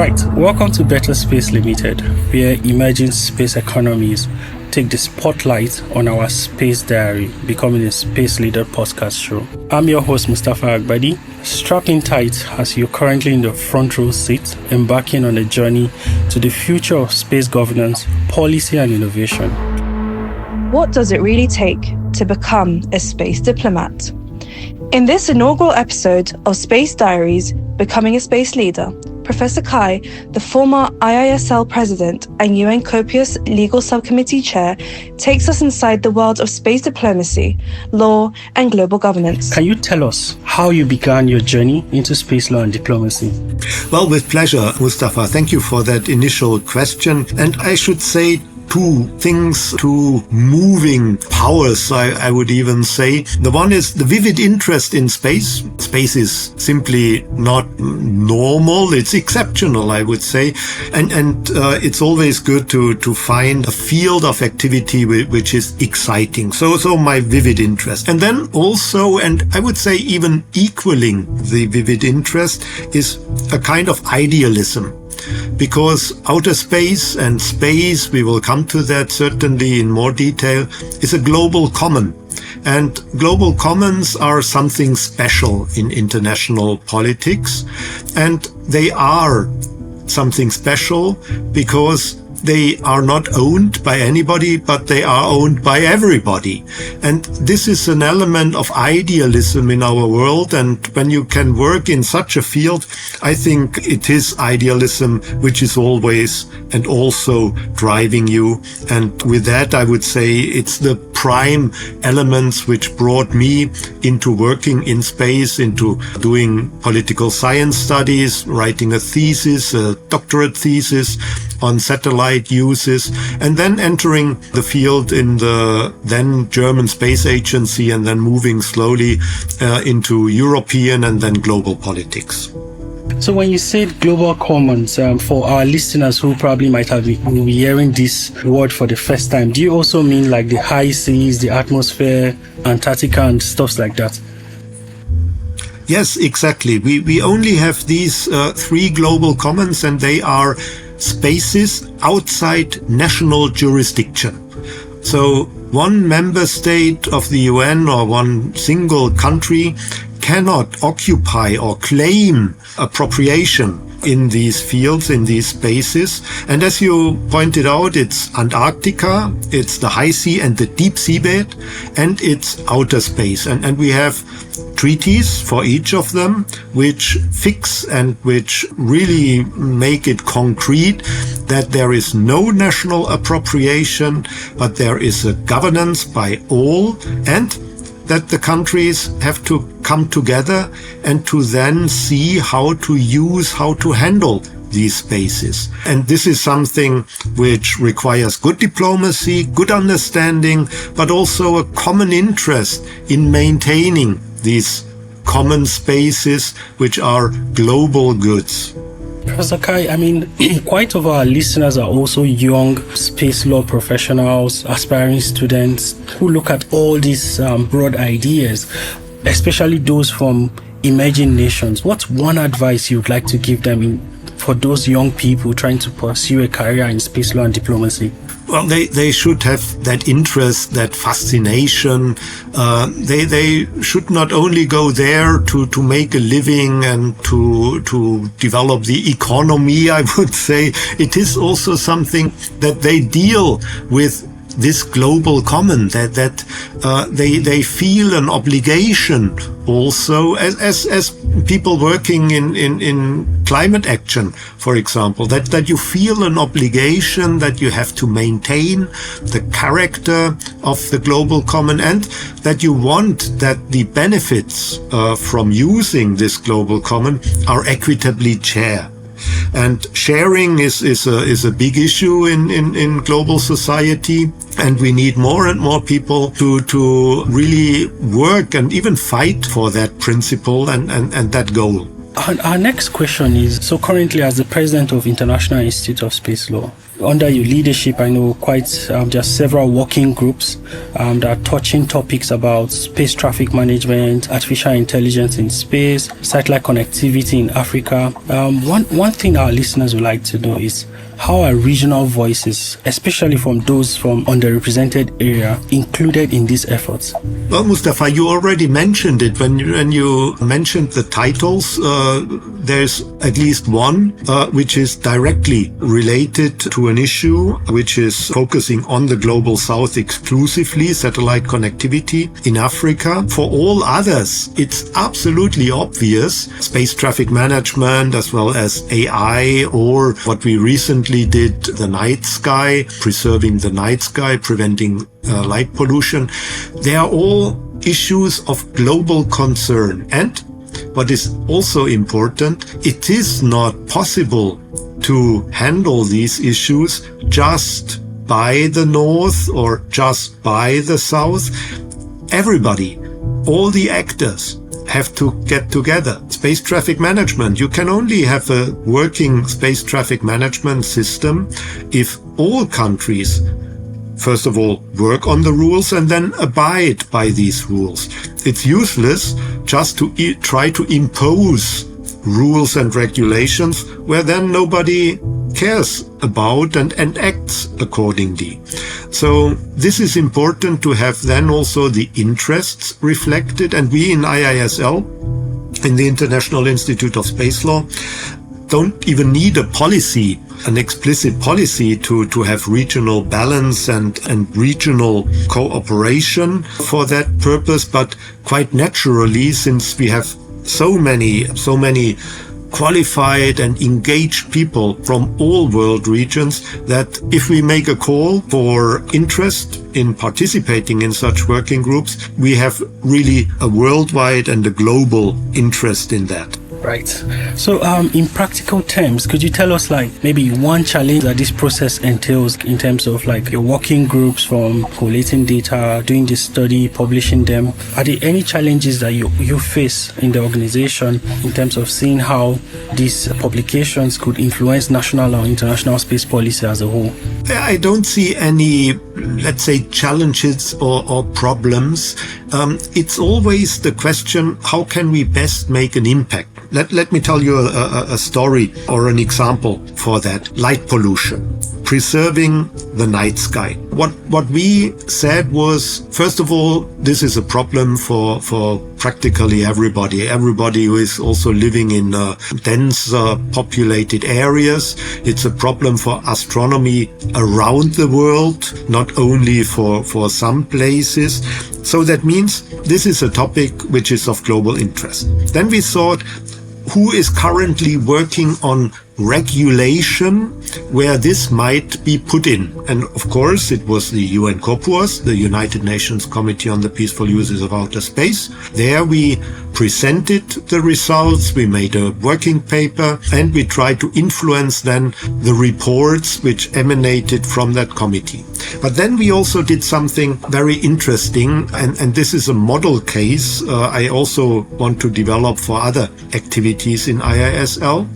Right, welcome to Better Space Limited, where emerging space economies take the spotlight on our Space Diary, becoming a space leader podcast show. I'm your host, Mustapha Agbadi. Strap in tight as you're currently in the front row seat, embarking on a journey to the future of space governance, policy, and innovation. What does it really take to become a space diplomat? In this inaugural episode of Space Diaries, Becoming a Space Leader, Professor Kai, the former IISL president and UN COPUOS Legal Subcommittee chair, takes us inside the world of space diplomacy, law, and global governance. Can you tell us how you began your journey into space law and diplomacy? Well, with pleasure, Mustapha. Thank you for that initial question. And I should say two things, two moving powers, I would even say. The one is the vivid interest in space. Space is simply not normal. It's exceptional, I would say. And it's always good to find a field of activity which is exciting. So my vivid interest. And then also, and I would say even equaling the vivid interest, is a kind of idealism. Because outer space and space, we will come to that certainly in more detail, is a global common. And global commons are something special in international politics. And they are something special because they are not owned by anybody, but they are owned by everybody. And this is an element of idealism in our world. And when you can work in such a field, I think it is idealism which is always and also driving you. And with that, I would say it's the prime elements which brought me into working in space, into doing political science studies, writing a thesis, a doctorate thesis on satellite uses, and then entering the field in the then German Space Agency, and then moving slowly into European and then global politics. So when you said global commons, for our listeners who probably might have been hearing this word for the first time, do you also mean like the high seas, the atmosphere, Antarctica and stuff like that? Yes, exactly. We only have these three global commons, and they are spaces outside national jurisdiction. So one member state of the UN or one single country cannot occupy or claim appropriation in these fields, in these spaces. And as you pointed out, it's Antarctica, it's the high sea and the deep seabed, and it's outer space. And we have treaties for each of them, which fix and which really make it concrete that there is no national appropriation, but there is a governance by all, and that the countries have to come together and to then see how to use, how to handle these spaces. And this is something which requires good diplomacy, good understanding, but also a common interest in maintaining these common spaces which are global goods. Professor Kai, I mean, quite of our listeners are also young space law professionals, aspiring students who look at all these broad ideas, especially those from emerging nations. What's one advice you'd like to give them for those young people trying to pursue a career in space law and diplomacy? Well, they should have that interest, that fascination. They should not only go there to make a living and to develop the economy, I would say. It is also something that they deal with this global common, that they feel an obligation also as people working in climate action, for example, that you feel an obligation that you have to maintain the character of the global common, and that you want that the benefits from using this global common are equitably shared. And sharing is a big issue in global society, and we need more and more people to really work and even fight for that principle and that goal. Our next question is, so currently as the president of International Institute of Space Law, under your leadership, I know just several working groups that are touching topics about space traffic management, artificial intelligence in space, satellite connectivity in Africa. One thing our listeners would like to know is how are regional voices, especially from those from underrepresented area, included in these efforts? Well, Mustapha, you already mentioned it. When you mentioned the titles, there's at least one which is directly related to an issue which is focusing on the Global South exclusively, satellite connectivity in Africa. For all others, it's absolutely obvious, space traffic management as well as AI, or what we recently did, the night sky, preserving the night sky, preventing light pollution. They are all issues of global concern. And what is also important, it is not possible to handle these issues just by the North or just by the South. Everybody, all the actors, have to get together. Space traffic management. You can only have a working space traffic management system if all countries, first of all, work on the rules and then abide by these rules. It's useless just to try to impose rules and regulations where then nobody cares about and acts accordingly. So this is important to have then also the interests reflected. And we in IISL, in the International Institute of Space Law, don't even need a policy, an explicit policy to have regional balance and regional cooperation for that purpose. But quite naturally, since we have so many qualified and engaged people from all world regions, that if we make a call for interest in participating in such working groups, we have really a worldwide and a global interest in that. Right. So in practical terms, could you tell us maybe one challenge that this process entails in terms of your working groups from collating data, doing this study, publishing them? Are there any challenges that you face in the organization in terms of seeing how these publications could influence national or international space policy as a whole? I don't see any, let's say, challenges or problems. It's always the question, how can we best make an impact? Let me tell you a story or an example for that. Light pollution, preserving the night sky. What we said was, first of all, this is a problem for practically everybody who is also living in dense populated areas. It's a problem for astronomy around the world, not only for some places. So that means this is a topic which is of global interest. Then we thought, who is currently working on regulation where this might be put in? And of course, it was the UN COPUOS, the United Nations Committee on the Peaceful Uses of Outer Space. There we presented the results, we made a working paper, and we tried to influence then the reports which emanated from that committee. But then we also did something very interesting, and this is a model case I also want to develop for other activities in IISL.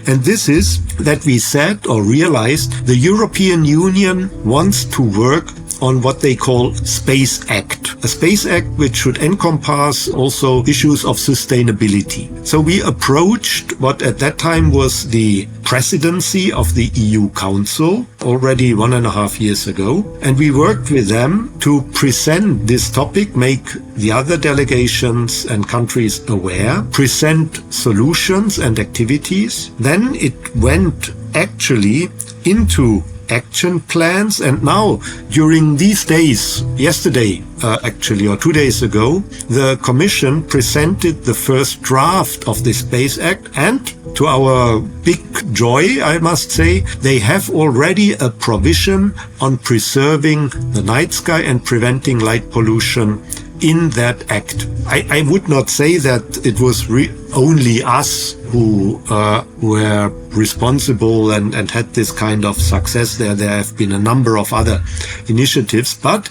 And this is that we said or realized the European Union wants to work on what they call Space Act. A Space Act which should encompass also issues of sustainability. So we approached what at that time was the presidency of the EU Council already 1.5 years ago. And we worked with them to present this topic, make the other delegations and countries aware, present solutions and activities. Then it went actually into action plans, and now during these days, yesterday actually or 2 days ago, the Commission presented the first draft of the Space Act, and to our big joy, I must say, they have already a provision on preserving the night sky and preventing light pollution in that act. I would not say that it was only us who were responsible and had this kind of success there. There have been a number of other initiatives, but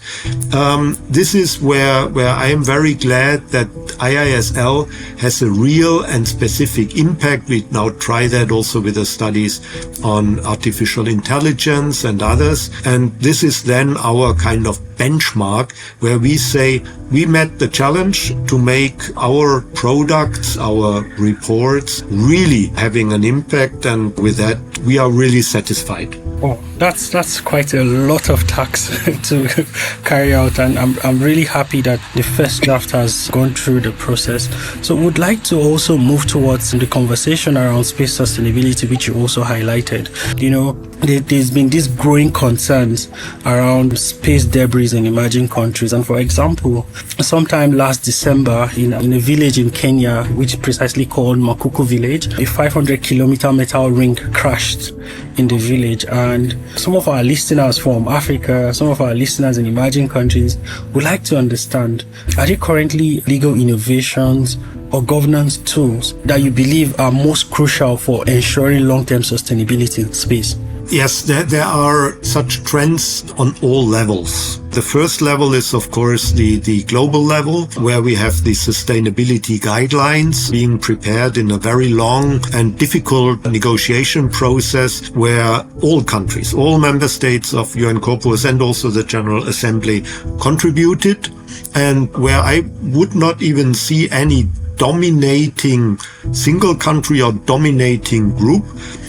this is where I am very glad that IISL has a real and specific impact. We now try that also with the studies on artificial intelligence and others. And this is then our kind of benchmark where we say we met the challenge to make our products, our reports really having an impact. And with that, we are really satisfied. Oh, that's quite a lot of tasks to carry out, and I'm really happy that the first draft has gone through the process. So would like to also move towards the conversation around space sustainability, which you also highlighted. You know, there's been these growing concerns around space debris in emerging countries, and for example, sometime last December in a village in Kenya, which is precisely called Makuku village, a 500-kilometer metal ring crashed in the village, and some of our listeners from Africa, some of our listeners in emerging countries would like to understand, are there currently legal innovations or governance tools that you believe are most crucial for ensuring long-term sustainability in space? Yes, there are such trends on all levels. The first level is, of course, the global level, where we have the sustainability guidelines being prepared in a very long and difficult negotiation process where all countries, all member states of UN COPUOS and also the General Assembly contributed, and where I would not even see any dominating single country or dominating group.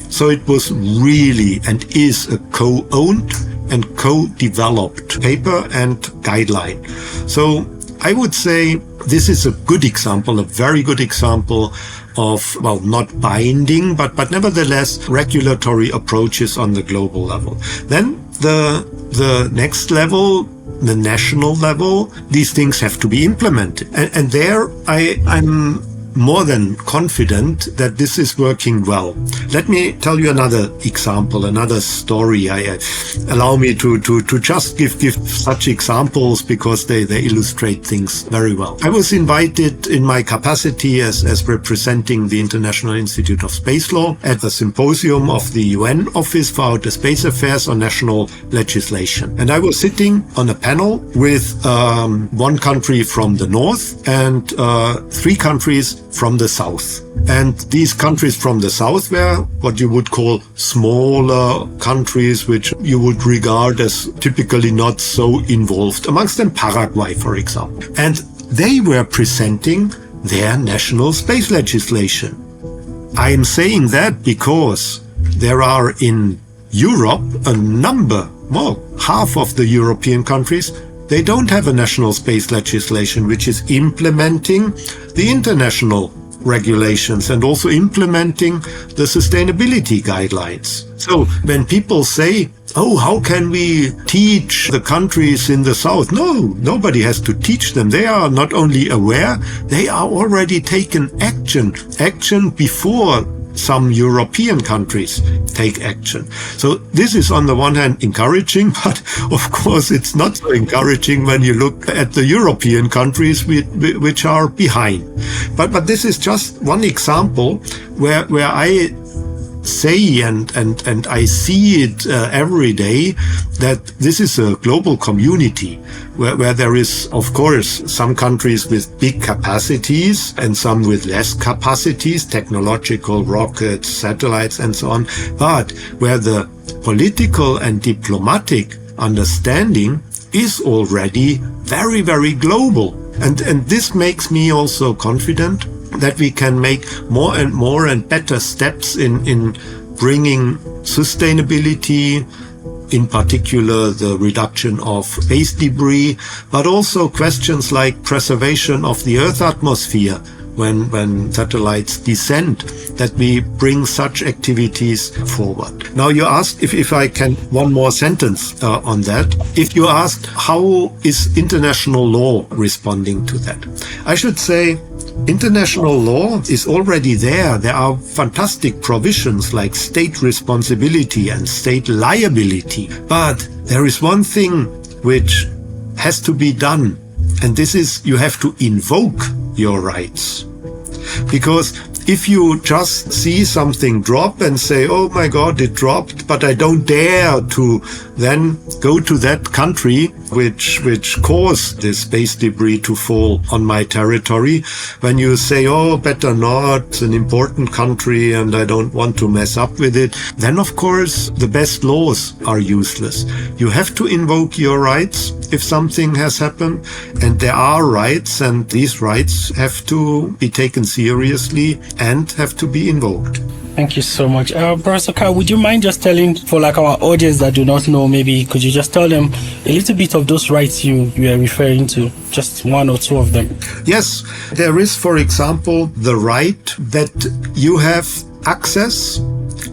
So it was really and is a co-owned and co-developed paper and guideline. So I would say this is a good example, a very good example of, well, not binding, but nevertheless regulatory approaches on the global level. Then the next level, the national level, these things have to be implemented. And there I'm more than confident that this is working well. Let me tell you another example, another story. Allow me to just give such examples because they illustrate things very well. I was invited in my capacity as representing the International Institute of Space Law at the symposium of the UN Office for Outer Space Affairs on national legislation. And I was sitting on a panel with one country from the north and 3 countries from the south. And these countries from the south were what you would call smaller countries, which you would regard as typically not so involved. Amongst them Paraguay, for example. And they were presenting their national space legislation. I am saying that because there are in Europe a number, well, half of the European countries, they don't have a national space legislation which is implementing the international regulations and also implementing the sustainability guidelines. So when people say, oh, how can we teach the countries in the south? No, nobody has to teach them. They are not only aware, they are already taking action before some European countries take action. So this is on the one hand encouraging, but of course it's not so encouraging when you look at the European countries which are behind. But this is just one example where I say and I see it every day that this is a global community where there is, of course, some countries with big capacities and some with less capacities, technological rockets, satellites, and so on, but where the political and diplomatic understanding is already very, very global. And this makes me also confident that we can make more and better steps in bringing sustainability, in particular the reduction of space debris, but also questions like preservation of the Earth atmosphere when satellites descend, that we bring such activities forward. Now you asked if I can, one more sentence on that. If you asked how is international law responding to that, I should say international law is already there. There are fantastic provisions like state responsibility and state liability. But there is one thing which has to be done, and this is you have to invoke your rights. Because if you just see something drop and say, oh my God, it dropped, but I don't dare to then go to that country which caused this space debris to fall on my territory, when you say, oh, better not, it's an important country and I don't want to mess up with it, then of course the best laws are useless. You have to invoke your rights if something has happened, and there are rights, and these rights have to be taken seriously and have to be invoked. Thank you so much. Professor Kai, would you mind just telling, for like our audience that do not know, maybe could you just tell them a little bit of those rights you are referring to, just one or two of them? Yes, there is, for example, the right that you have access,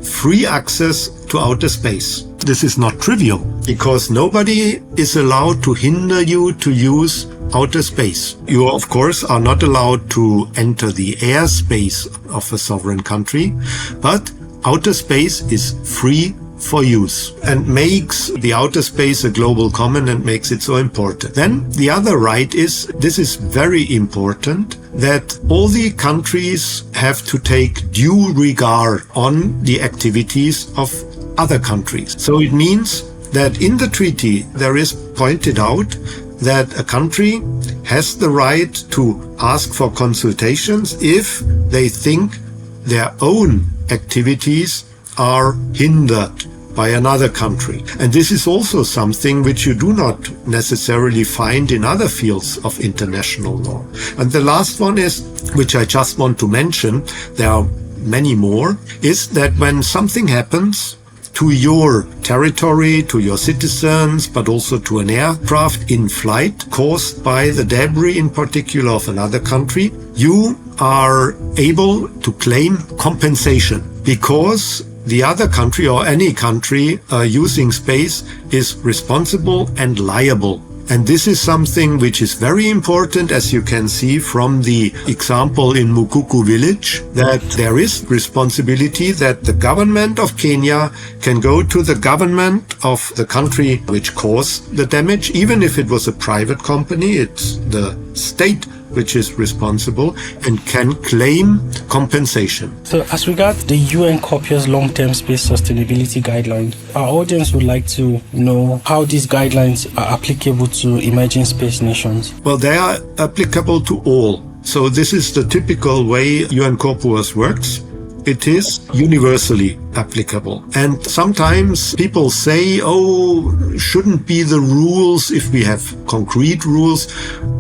free access to outer space. This is not trivial, because nobody is allowed to hinder you to use outer space. You, of course, are not allowed to enter the airspace of a sovereign country, but outer space is free for use and makes the outer space a global common and makes it so important. Then the other right is, this is very important, that all the countries have to take due regard on the activities of other countries. So it means that in the treaty there is pointed out that a country has the right to ask for consultations if they think their own activities are hindered by another country. And this is also something which you do not necessarily find in other fields of international law. And the last one is, which I just want to mention, there are many more, is that when something happens to your territory, to your citizens, but also to an aircraft in flight caused by the debris in particular of another country, you are able to claim compensation because the other country or any country using space is responsible and liable. And this is something which is very important, as you can see from the example in Mukuku village, that there is responsibility that the government of Kenya can go to the government of the country which caused the damage. Even if it was a private company, it's the state which is responsible and can claim compensation. So as regards the UN COPUOS Long-Term Space Sustainability Guidelines, our audience would like to know how these guidelines are applicable to emerging space nations. Well, they are applicable to all. So this is the typical way UN COPUOS works. It is universally applicable. And sometimes people say, oh, shouldn't be the rules, if we have concrete rules,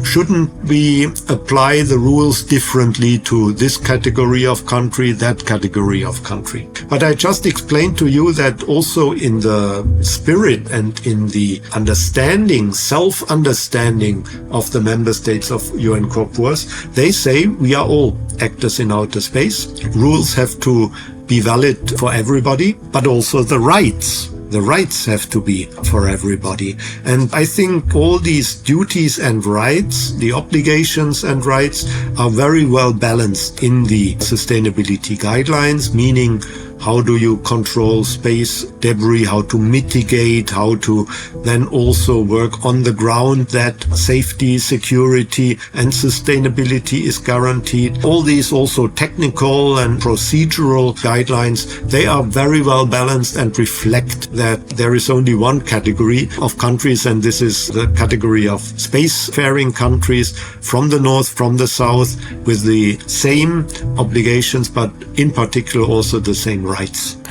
shouldn't we apply the rules differently to this category of country, that category of country? But I just explained to you that also in the spirit and in the understanding, self-understanding of the member states of UN COPUOS, they say we are all actors in outer space. Rules have to be valid for everybody, but also the rights. The rights have to be for everybody. And I think all these duties and rights, the obligations and rights, are very well balanced in the sustainability guidelines, meaning how do you control space debris, how to mitigate, how to then also work on the ground that safety, security and sustainability is guaranteed. All these also technical and procedural guidelines, they are very well balanced and reflect that there is only one category of countries, and this is the category of spacefaring countries from the north, from the south, with the same obligations, but in particular also the same rights.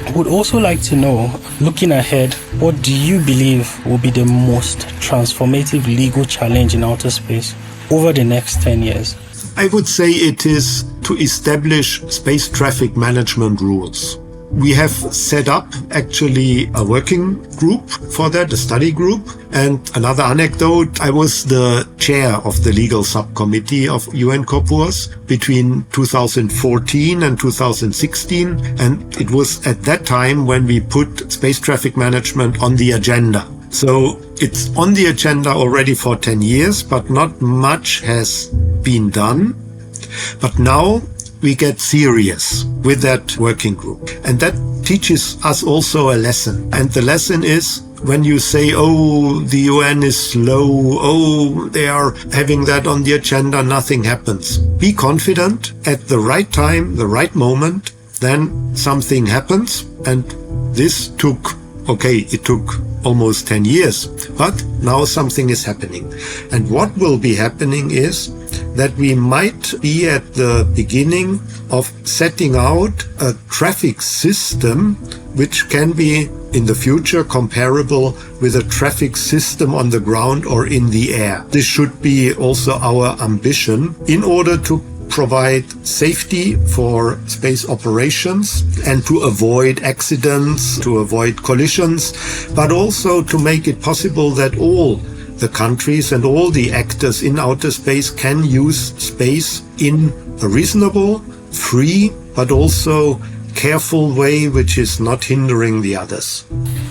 I would also like to know, looking ahead, what do you believe will be the most transformative legal challenge in outer space over the next 10 years? I would say it is to establish space traffic management rules. We have set up actually a working group for that, a study group. And another anecdote, I was the chair of the legal subcommittee of UN COPUOS between 2014 and 2016. And it was at that time when we put space traffic management on the agenda. So it's on the agenda already for 10 years, but not much has been done. But now we get serious with that working group. And that teaches us also a lesson. And the lesson is when you say, oh, the UN is slow, oh, they are having that on the agenda, nothing happens. Be confident at the right time, the right moment, then something happens. And this took almost 10 years, but now something is happening. And what will be happening is that we might be at the beginning of setting out a traffic system which can be in the future comparable with a traffic system on the ground or in the air. This should be also our ambition in order to provide safety for space operations and to avoid accidents, to avoid collisions, but also to make it possible that all the countries and all the actors in outer space can use space in a reasonable, free, but also careful way which is not hindering the others.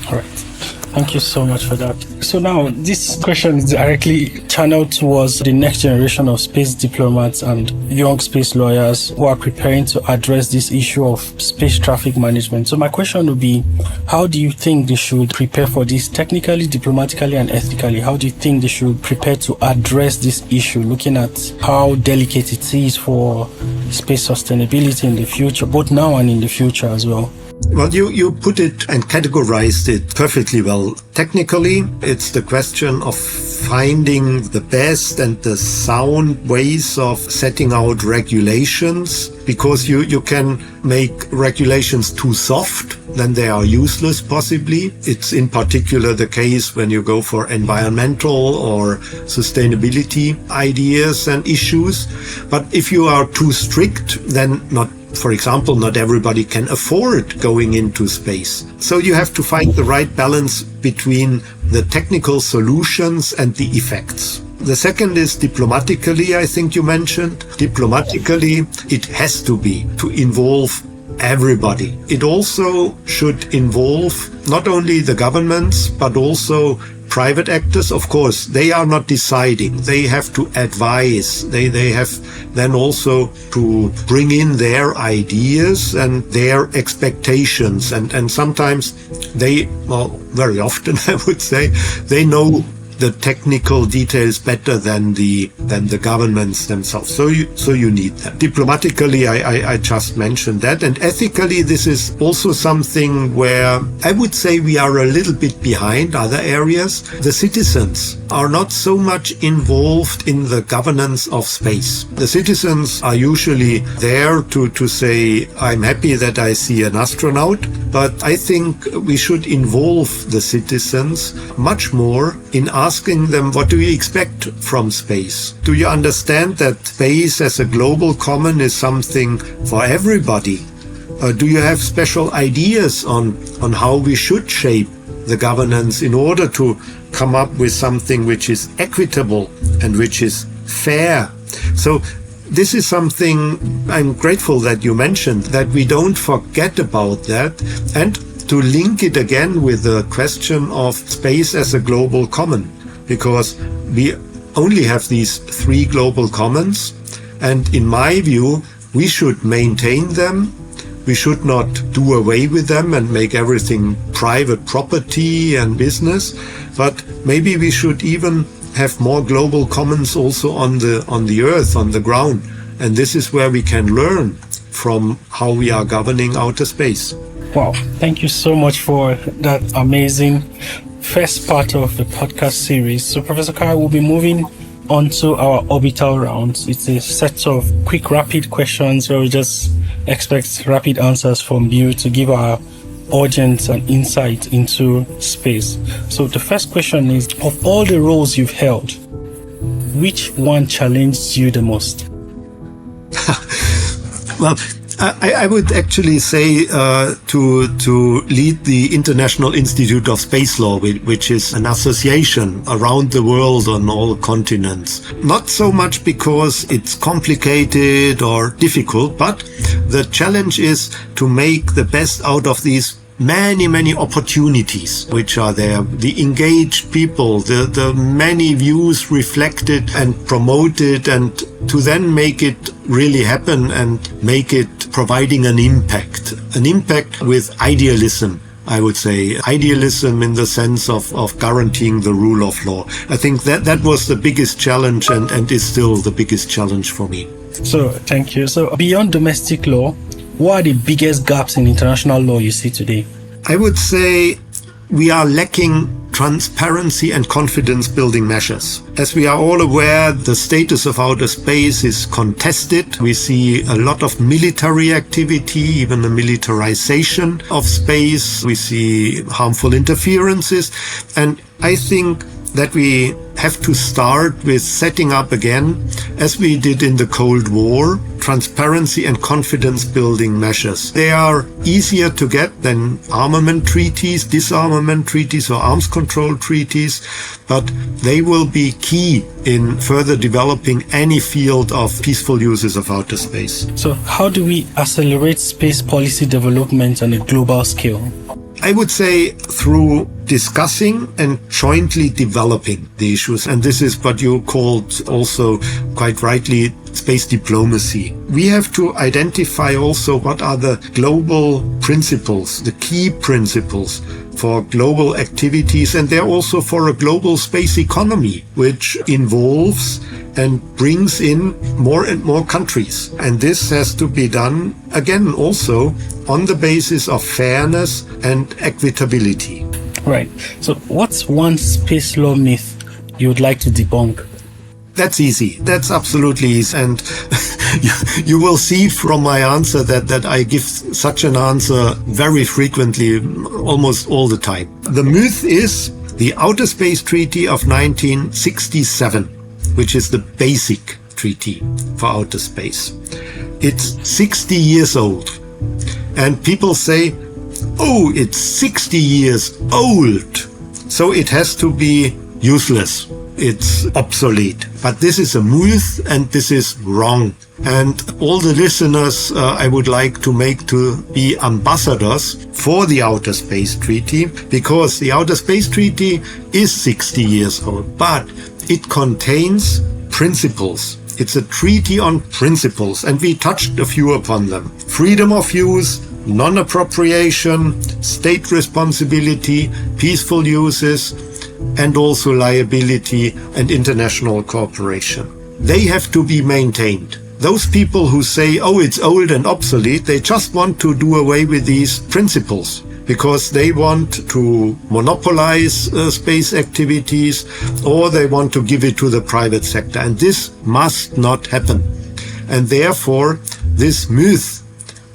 All right. Thank you so much for that. So now this question is directly channeled towards the next generation of space diplomats and young space lawyers who are preparing to address this issue of space traffic management. So my question would be, how do you think they should prepare for this technically, diplomatically, and ethically? How do you think they should prepare to address this issue, looking at how delicate it is for space sustainability in the future, both now and in the future as well? Well, you put it and categorized it perfectly well. Technically, it's the question of finding the best and the sound ways of setting out regulations, because you can make regulations too soft, then they are useless possibly. It's in particular the case when you go for environmental or sustainability ideas and issues. But if you are too strict, then for example, not everybody can afford going into space. So you have to find the right balance between the technical solutions and the effects. The second is diplomatically, I think you mentioned. Diplomatically, it has to involve everybody. It also should involve not only the governments, but also private actors. Of course, they are not deciding. They have to advise. They have then also to bring in their ideas and their expectations. And sometimes very often I would say, they know the technical details better than the governments themselves. So you need them. Diplomatically, I just mentioned that. And ethically, this is also something where I would say we are a little bit behind other areas. The citizens are not so much involved in the governance of space. The citizens are usually there to say, I'm happy that I see an astronaut, but I think we should involve the citizens much more in asking them, what do you expect from space? Do you understand that space as a global common is something for everybody? Do you have special ideas on how we should shape the governance in order to come up with something which is equitable and which is fair? So this is something I'm grateful that you mentioned, that we don't forget about that, and to link it again with the question of space as a global common, because we only have these 3 global commons, and in my view, we should maintain them. We should not do away with them and make everything private property and business, but maybe we should even have more global commons also on the earth, on the ground. And this is where we can learn from how we are governing outer space. Wow, thank you so much for that amazing first part of the podcast series. So Professor Kai will be moving on to our orbital rounds. It's a set of quick, rapid questions where we just expect rapid answers from you to give our audience an insight into space. So the first question is, of all the roles you've held, which one challenged you the most? Well, I would actually say to lead the International Institute of Space Law, which is an association around the world on all continents. Not so much because it's complicated or difficult, but the challenge is to make the best out of these many opportunities which are there, the engaged people, the many views reflected and promoted, and to then make it really happen and make it providing an impact with idealism. I would say, idealism in the sense of guaranteeing the rule of law. I think that was the biggest challenge and is still the biggest challenge for me. So, thank you. So, beyond domestic law, what are the biggest gaps in international law you see today? I would say we are lacking transparency and confidence building measures. As we are all aware, the status of outer space is contested. We see a lot of military activity, even the militarization of space. We see harmful interferences. And I think that we have to start with setting up again, as we did in the Cold War, transparency and confidence building measures. They are easier to get than armament treaties, disarmament treaties or arms control treaties, but they will be key in further developing any field of peaceful uses of outer space. So how do we accelerate space policy development on a global scale? I would say through discussing and jointly developing the issues. And this is what you called also quite rightly space diplomacy. We have to identify also what are the global principles, the key principles for global activities, and they're also for a global space economy, which involves and brings in more and more countries. And this has to be done, again, also on the basis of fairness and equitability. Right. So what's one space law myth you would like to debunk? That's easy. That's absolutely easy. And you will see from my answer that I give such an answer very frequently, almost all the time. The myth is the Outer Space Treaty of 1967, which is the basic treaty for outer space. It's 60 years old. And people say, oh, it's 60 years old, so it has to be useless. It's obsolete. But this is a myth and this is wrong. And all the listeners I would like to make to be ambassadors for the Outer Space Treaty, because the Outer Space Treaty is 60 years old, but it contains principles. It's a treaty on principles, and we touched a few upon them. Freedom of use, non-appropriation, state responsibility, peaceful uses, and also liability and international cooperation. They have to be maintained. Those people who say, oh, it's old and obsolete, they just want to do away with these principles because they want to monopolize space activities, or they want to give it to the private sector. And this must not happen. And therefore, this myth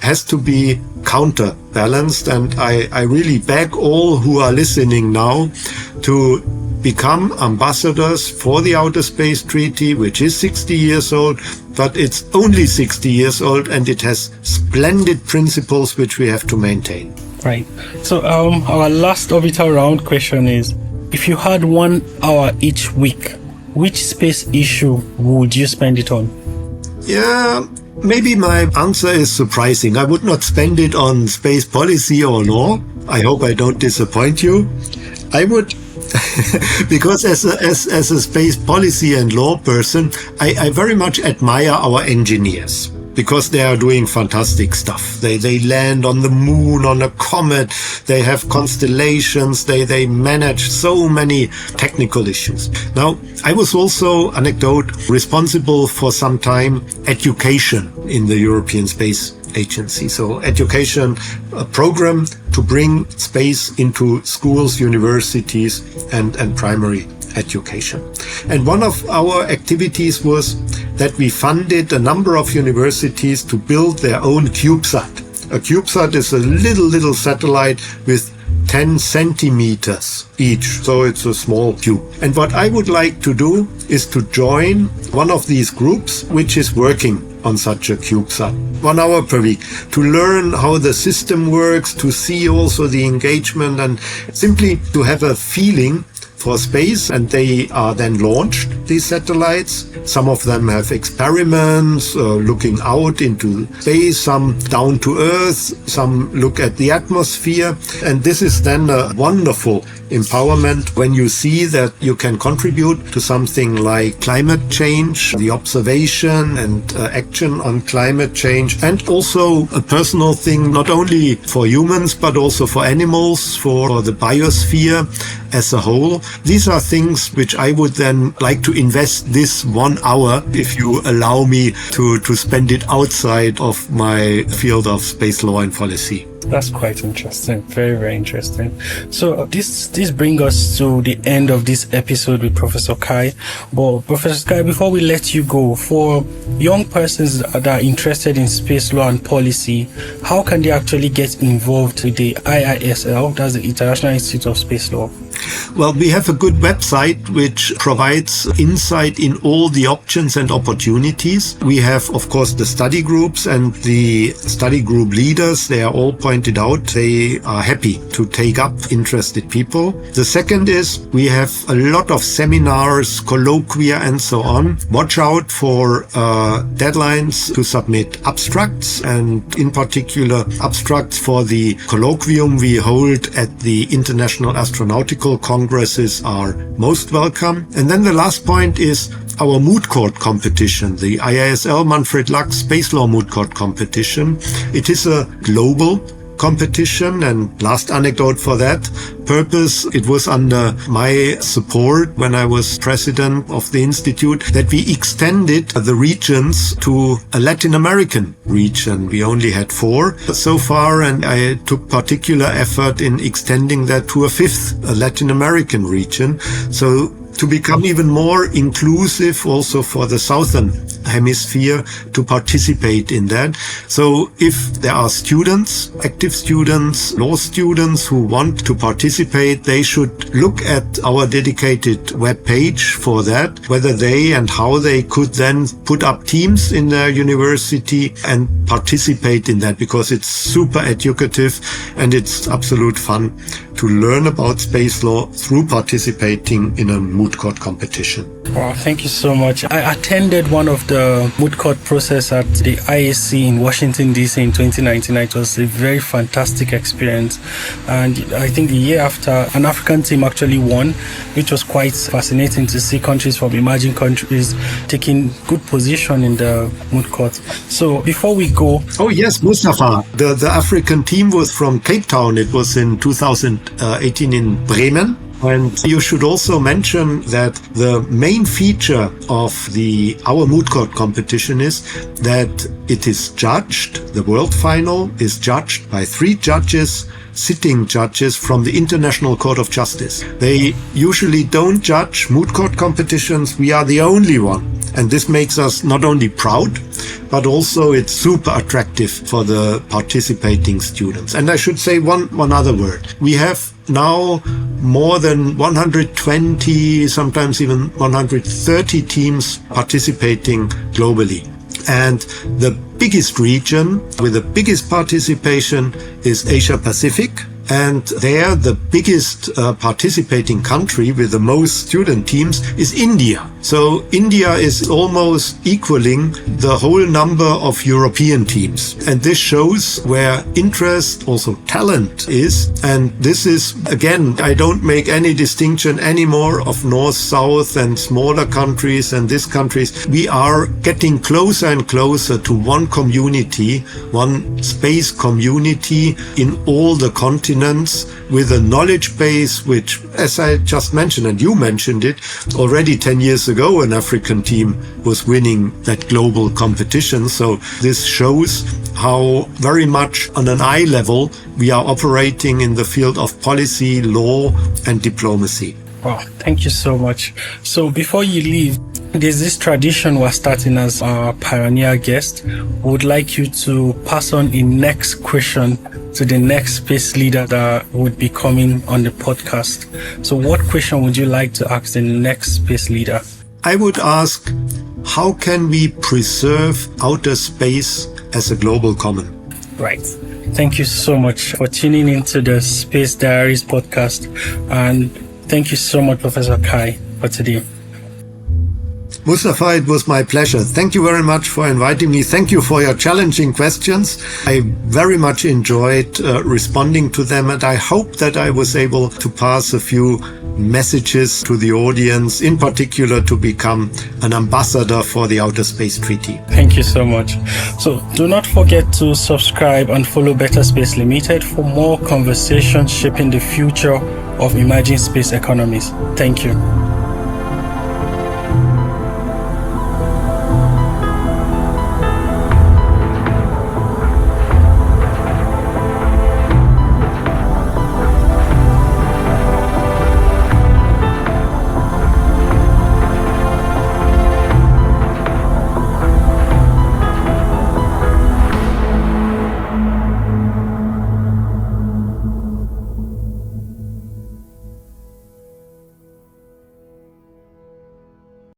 has to be counterbalanced. And I really beg all who are listening now to become ambassadors for the Outer Space Treaty, which is 60 years old, but it's only 60 years old and it has splendid principles which we have to maintain. Right. So our last orbital round question is, if you had 1 hour each week, which space issue would you spend it on? Yeah, maybe my answer is surprising. I would not spend it on space policy or law. I hope I don't disappoint you. I would, because as a space policy and law person, I very much admire our engineers, because they are doing fantastic stuff. They land on the moon, on a comet, they have constellations, they manage so many technical issues. Now, I was also, anecdote, responsible for some time education in the European Space Agency. So education, a program to bring space into schools, universities, and primary education. And one of our activities was that we funded a number of universities to build their own CubeSat. A CubeSat is a little satellite with 10 centimeters each, so it's a small cube. And what I would like to do is to join one of these groups which is working on such a CubeSat, 1 hour per week, to learn how the system works, to see also the engagement, and simply to have a feeling for space, and they are then launched, these satellites. Some of them have experiments looking out into space, some down to Earth, some look at the atmosphere. And this is then a wonderful empowerment when you see that you can contribute to something like climate change, the observation and action on climate change, and also a personal thing, not only for humans, but also for animals, for the biosphere as a whole. These are things which I would then like to invest this 1 hour, if you allow me to spend it outside of my field of space law and policy. That's quite interesting. Very, very interesting. So this brings us to the end of this episode with Professor Kai. But Professor Kai, before we let you go, for young persons that are interested in space law and policy, how can they actually get involved with the IISL, that's the International Institute of Space Law? Well, we have a good website which provides insight in all the options and opportunities. We have, of course, the study groups and the study group leaders. They are all pointed out. They are happy to take up interested people. The second is we have a lot of seminars, colloquia, and so on. Watch out for deadlines to submit abstracts, and in particular abstracts for the colloquium we hold at the International Astronautical Congresses are most welcome. And then the last point is our moot court competition, the IISL Manfred Lux Space Law Moot Court Competition. It is a global competition, and last anecdote for that purpose, it was under my support when I was president of the institute that we extended the regions to a Latin American region. We only had 4 so far, and I took particular effort in extending that to a 5th Latin American region. So to become even more inclusive also for the Southern Hemisphere to participate in that. So if there are students, active students, law students who want to participate, they should look at our dedicated web page for that, whether they and how they could then put up teams in their university and participate in that, because it's super educative and it's absolute fun to learn about space law through participating in a moot court competition. Wow, thank you so much. I attended one of the moot court process at the IAC in Washington, D.C. in 2019. It was a very fantastic experience. And I think the year after, an African team actually won, which was quite fascinating to see countries from emerging countries taking good position in the moot court. So before we go... Oh yes, Mustapha. The African team was from Cape Town. It was in 2018 in Bremen. And you should also mention that the main feature of our moot court competition is that it is judged, the world final is judged by 3 judges, sitting judges from the International Court of Justice. They usually don't judge moot court competitions. We are the only one. And this makes us not only proud, but also it's super attractive for the participating students. And I should say one other word. We have now more than 120, sometimes even 130 teams participating globally. And the biggest region with the biggest participation is Asia Pacific. And there, the biggest participating country with the most student teams is India. So India is almost equaling the whole number of European teams. And this shows where interest, also talent is. And this is, again, I don't make any distinction anymore of north, south and smaller countries and these countries. We are getting closer and closer to one community, one space community in all the continents, with a knowledge base which, as I just mentioned, and you mentioned it, already 10 years ago an African team was winning that global competition. So this shows how very much on an eye level we are operating in the field of policy, law and diplomacy. Wow, thank you so much. So before you leave, there's this tradition we're starting as our pioneer guest. We would like you to pass on a next question to the next space leader that would be coming on the podcast. So what question would you like to ask the next space leader? I would ask, how can we preserve outer space as a global common? Right. Thank you so much for tuning into the Space Diaries podcast. And Thank you so much, Professor Kai, for today. Mustapha, it was my pleasure. Thank you very much for inviting me. Thank you for your challenging questions. I very much enjoyed responding to them, and I hope that I was able to pass a few messages to the audience, in particular to become an ambassador for the Outer Space Treaty. Thank you so much. So do not forget to subscribe and follow Better Space Limited for more conversations shaping the future of emerging space economies. Thank you.